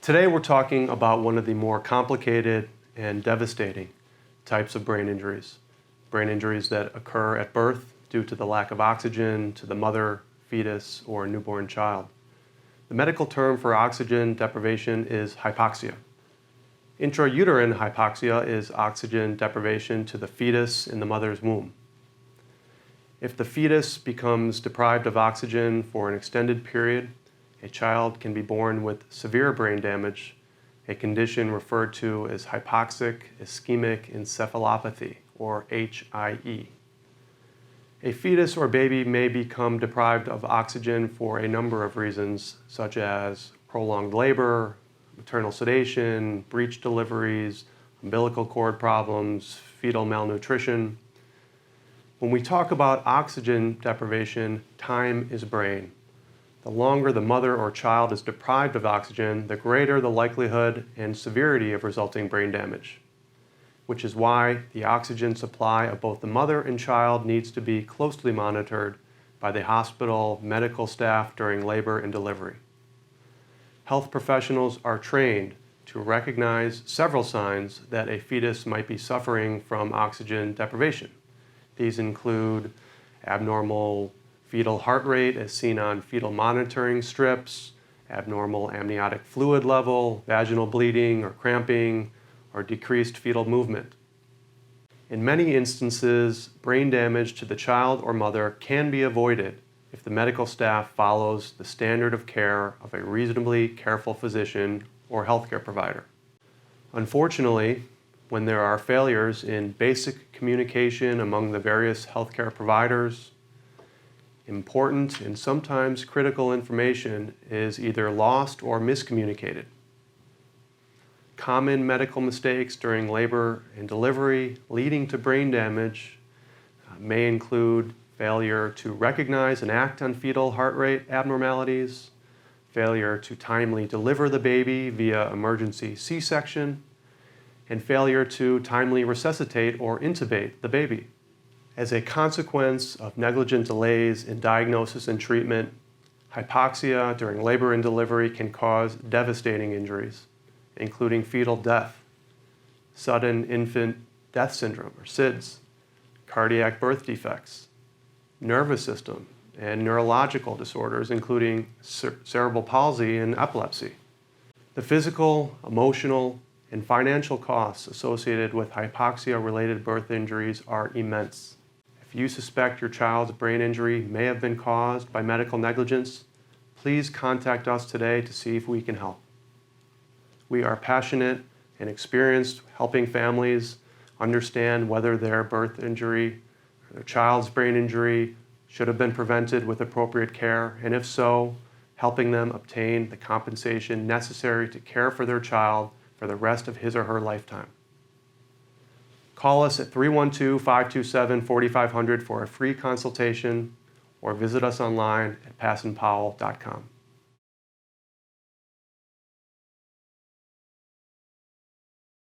Today we're talking about one of the more complicated and devastating types of brain injuries that occur at birth due to the lack of oxygen to the mother, fetus, or newborn child. The medical term for oxygen deprivation is hypoxia. Intrauterine hypoxia is oxygen deprivation to the fetus in the mother's womb. If the fetus becomes deprived of oxygen for an extended period, a child can be born with severe brain damage, a condition referred to as Hypoxic Ischemic Encephalopathy, or HIE. A fetus or baby may become deprived of oxygen for a number of reasons, such as prolonged labor, maternal sedation, breech deliveries, umbilical cord problems, fetal malnutrition. When we talk about oxygen deprivation, time is brain. The longer the mother or child is deprived of oxygen, the greater the likelihood and severity of resulting brain damage, which is why the oxygen supply of both the mother and child needs to be closely monitored by the hospital medical staff during labor and delivery. Health professionals are trained to recognize several signs that a fetus might be suffering from oxygen deprivation. These include abnormal fetal heart rate as seen on fetal monitoring strips, abnormal amniotic fluid level, vaginal bleeding or cramping, or decreased fetal movement. In many instances, brain damage to the child or mother can be avoided if the medical staff follows the standard of care of a reasonably careful physician or healthcare provider. Unfortunately, when there are failures in basic communication among the various healthcare providers, important and sometimes critical information is either lost or miscommunicated. Common medical mistakes during labor and delivery leading to brain damage may include failure to recognize and act on fetal heart rate abnormalities, failure to timely deliver the baby via emergency C-section, and failure to timely resuscitate or intubate the baby. As a consequence of negligent delays in diagnosis and treatment, hypoxia during labor and delivery can cause devastating injuries, including fetal death, sudden infant death syndrome, or SIDS, cardiac birth defects, nervous system, and neurological disorders, including cerebral palsy and epilepsy. The physical, emotional, and financial costs associated with hypoxia-related birth injuries are immense. If you suspect your child's brain injury may have been caused by medical negligence, please contact us today to see if we can help. We are passionate and experienced helping families understand whether their birth injury or their child's brain injury should have been prevented with appropriate care, and if so, helping them obtain the compensation necessary to care for their child for the rest of his or her lifetime. Call us at 312-527-4500 for a free consultation or visit us online at passenpowell.com.